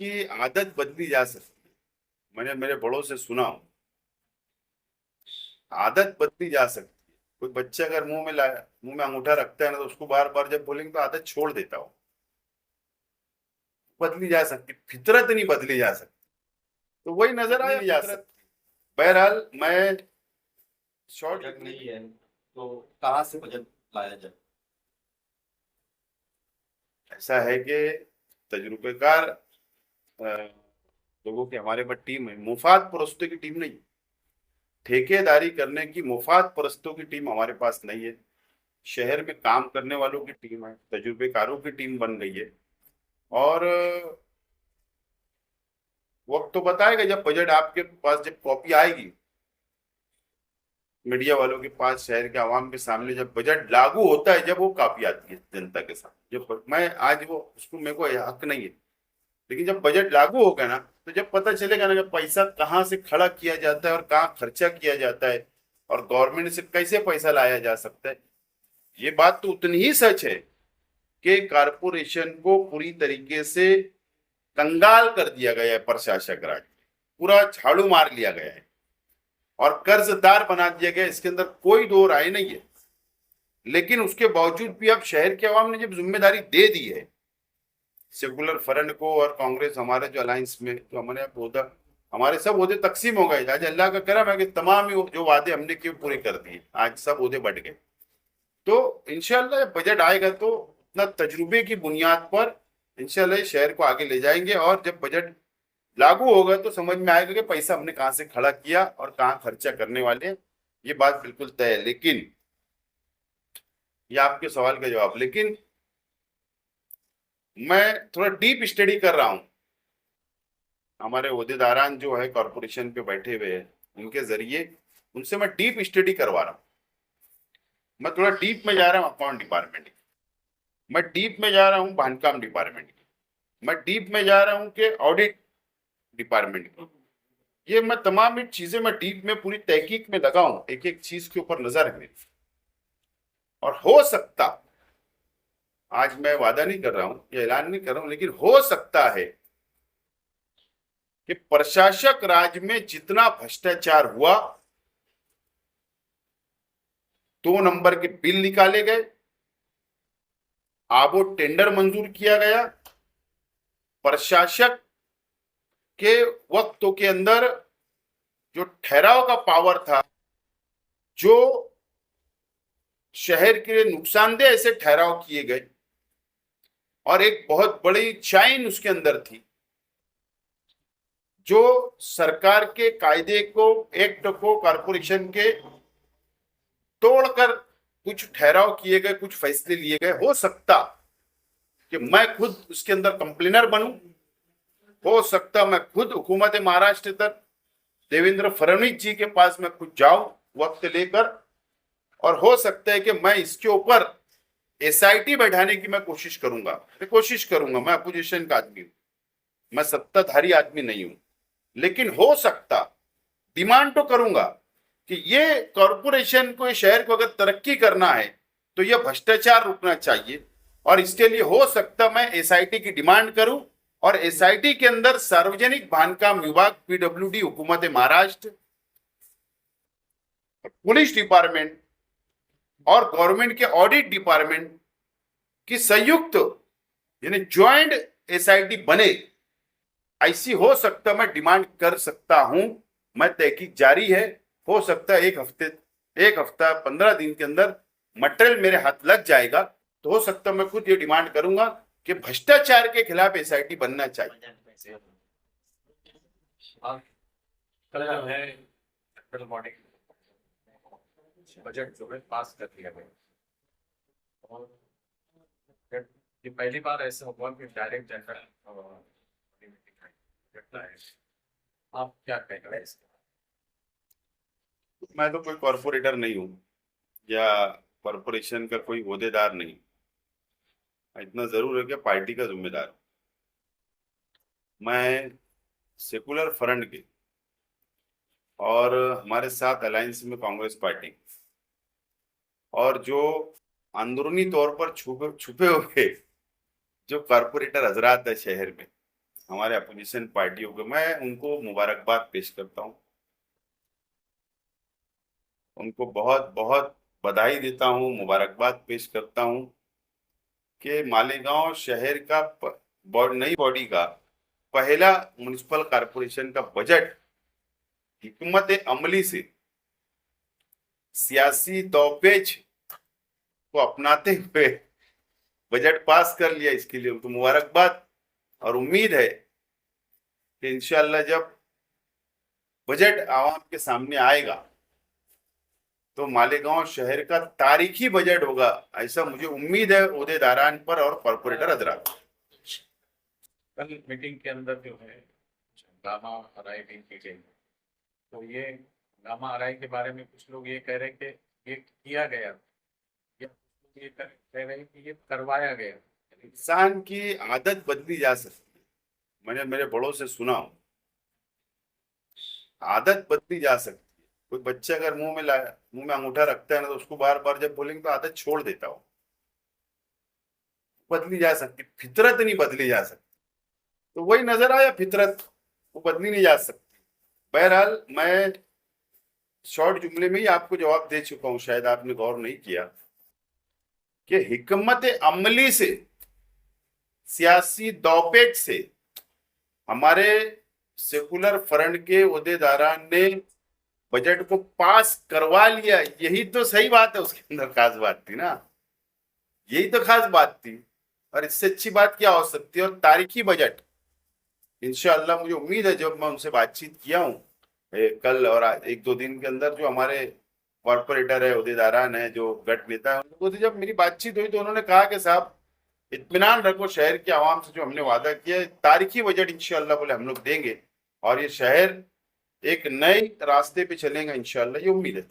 की आदत बदली जा सकती है। मैंने मेरे बड़ों से सुना हो, आदत बदली जा सकती है। कोई बच्चा अगर मुंह में अंगूठा रखता है ना, तो उसको बार बार जब बोलेंगे तो आदत छोड़ देता हो। बदली जा सकती, फितरत नहीं बदली जा सकती। तो वही नजर आया, नहीं जा सकती। बहरहाल मैं शॉर्ट बजट नहीं है तो कहाँ से बजट लाया जाए? ऐसा है कि तजुर्बेकार लोगों की हमारे पास टीम है, मुफाद परस्तों की टीम नहीं। ठेकेदारी करने की मुफाद परस्तों की टीम हमारे पास नहीं है। शहर में काम करने वालों की टीम है, तजुर्बेकारों की टीम बन गई है। और वक्त तो बताएगा, जब बजट आपके पास जब कॉपी आएगी मीडिया वालों के पास, शहर के आवाम के सामने, जब बजट लागू होता है, जब वो कॉपी आती है जनता के सामने, जब मैं आज वो उसको मेरे को हक नहीं है, लेकिन जब बजट लागू होगा ना, तो जब पता चलेगा ना कि पैसा कहाँ से खड़ा किया जाता है और कहाँ खर्चा किया जाता है, और गवर्नमेंट से कैसे पैसा लाया जा सकता है। ये बात तो उतनी ही सच है कि कारपोरेशन को पूरी तरीके से कंगाल कर दिया गया है, प्रशासक राज पूरा झाड़ू मार लिया गया है और कर्जदार बना दिया गया है। इसके अंदर कोई दो राय नहीं है। लेकिन उसके बावजूद भी अब शहर के अवाम ने जब जिम्मेदारी दे दी है सेकुलर फ्रंट को और कांग्रेस, हमारे जो अलायंस में जो हमारे यहाँ हमारे सब ओहदे तकसीम हो गए। आज अल्लाह का करम है कि तमाम ही जो वादे हमने किए पूरे कर दिए, आज सब ओहदे बढ़ गए। तो इंशाल्लाह जब बजट आएगा तो अपना तजुर्बे की बुनियाद पर इंशाल्लाह इस शहर को आगे ले जाएंगे, और जब बजट लागू होगा तो समझ में आएगा कि पैसा हमने कहाँ से खड़ा किया और कहाँ खर्चा करने वाले हैं। ये बात बिल्कुल तय है। लेकिन ये आपके सवाल का जवाब, लेकिन मैं थोड़ा डीप स्टडी कर रहा हूँ। हमारे ओहदेदारान जो है कॉरपोरेशन पे बैठे हुए हैं, उनके जरिए उनसे मैं डीप स्टडी करवा रहा हूँ। मैं थोड़ा डीप में जा रहा हूँ अकाउंट डिपार्टमेंट की, मैं डीप में जा रहा हूँ बांधकाम डिपार्टमेंट की, मैं डीप में जा रहा हूँ कि ऑडिट डिपार्टमेंट की। ये मैं तमाम एक चीजें मैं डीप में पूरी तहकीक में लगा हूँ, एक एक चीज के ऊपर नजर है मेरी। और हो सकता, आज मैं वादा नहीं कर रहा हूं या ऐलान नहीं कर रहा हूं, लेकिन हो सकता है कि प्रशासक राज में जितना भ्रष्टाचार हुआ, 2 नंबर के बिल निकाले गए, आबो टेंडर मंजूर किया गया, प्रशासक के वक्तों के अंदर जो ठहराव का पावर था, जो शहर के लिए नुकसानदेह ऐसे ठहराव किए गए, और एक बहुत बड़ी चाइन उसके अंदर थी जो सरकार के कायदे को, एक्ट को, कारपोरेशन के तोड़कर कुछ ठहराव किए गए, कुछ फैसले लिए गए। हो सकता कि मैं खुद उसके अंदर कंप्लेनर बनूं, हो सकता मैं खुद हुकूमत महाराष्ट्र तक देवेंद्र फडणवीस जी के पास मैं खुद जाऊं वक्त लेकर, और हो सकता है कि मैं इसके ऊपर एसआईटी बैठाने की मैं कोशिश करूंगा। मैं अपोजिशन का आदमी हूं, मैं सत्ताधारी आदमी नहीं हूं, लेकिन हो सकता, डिमांड तो करूंगा कि ये कॉरपोरेशन को, शहर को अगर तरक्की करना है तो यह भ्रष्टाचार रुकना चाहिए। और इसके लिए हो सकता मैं एसआईटी की डिमांड करूं, और एसआईटी के अंदर सार्वजनिक बांधकाम विभाग, पीडब्ल्यूडी, हुकूमत महाराष्ट्र, पुलिस डिपार्टमेंट और गवर्नमेंट के ऑडिट डिपार्टमेंट की संयुक्त यानी ज्वाइंट एसआईटी बने, ऐसी हो सकता मैं डिमांड कर सकता हूं। मैं तहकीक जारी है, हो सकता है एक हफ्ता 15 दिन के अंदर मटेरियल मेरे हाथ लग जाएगा, तो हो सकता मैं खुद ये डिमांड करूंगा कि भ्रष्टाचार के खिलाफ एसआईटी बनना चाहिए। कल जो है कल मॉर्निंग बजट जो है पास कर दिया गया, और ये पहली बार ऐसा हुआ कि डायरेक्ट जनरल घटना है। आप क्या कहेंगे इसके? मैं तो कोई कॉरपोरेटर नहीं हूं या कॉरपोरेशन का कोई ओहदेदार नहीं। इतना जरूर है कि पार्टी का जिम्मेदार हूं। मैं सेकुलर फ्रंट के और हमारे साथ अलायंस में कांग्रेस पार्टी, और जो अंदरूनी तौर पर छुपे छुपे हुए जो कारपोरेटर हजरात है शहर में, हमारे अपोजिशन पार्टियों को, मैं उनको मुबारकबाद पेश करता हूँ, उनको बहुत बहुत बधाई देता हूँ, मुबारकबाद पेश करता हूँ कि मालेगांव शहर का नई बॉडी का पहला म्युनिसिपल कॉरपोरेशन का बजट हिकमत अमली से, सियासी दौपेच को अपनाते हुए बजट पास कर लिया। इसके लिए उनको मुबारकबाद, और उम्मीद है कि इंशाल्लाह जब बजट आवाम के सामने आएगा तो मालेगांव शहर का तारीखी बजट होगा, ऐसा मुझे उम्मीद है ओहदेदारान पर और कॉरपोरेटर हजरात। कल मीटिंग के अंदर जो है गामा अराई भी की गई, तो ये गामा अराई के बारे में कुछ लोग ये कह रहे हैं कि ये किया गया, या कुछ लोग ये कह रहे हैं कि ये करवाया गया। इंसान की आदत बदली जा सकती है, मैंने मेरे बड़ों से सुना, आदत बदली जा सकती है। कोई बच्चा अगर मुंह में अंगूठा रखता है ना, तो उसको बार बार जब बोलेंगे तो आदत छोड़ देता हो, बदली जा सकती, फितरत नहीं बदली जा सकती। तो वही नजर आया, फितरत वो बदली नहीं जा सकती। बहरहाल मैं शॉर्ट जुमले में ही आपको जवाब दे चुका हूं, शायद आपने गौर नहीं किया कि हिकमत अमली से, सियासी दौपेच से हमारे सेकुलर फ्रंट के ओहदेदारान ने बजट को पास करवा लिया। यही तो सही बात है, उसके अंदर खास बात थी ना, यही तो खास बात थी, और इससे अच्छी बात क्या हो सकती है। और तारीखी बजट इंशाअल्लाह मुझे उम्मीद है, जब मैं उनसे बातचीत किया हूँ कल और एक दो दिन के अंदर, जो हमारे कॉरपोरेटर है, ओहदेदारान है, जो गट नेता है, उनको तो जब मेरी बातचीत हुई तो उन्होंने कहा कि साहब इत्मीनान रखो, शहर के आवाम से जो हमने वादा किया है, तारीखी बजट इंशाअल्लाह बोले हम लोग देंगे, और ये शहर एक नए रास्ते पे चलेगा इंशाअल्लाह, ये उम्मीद है।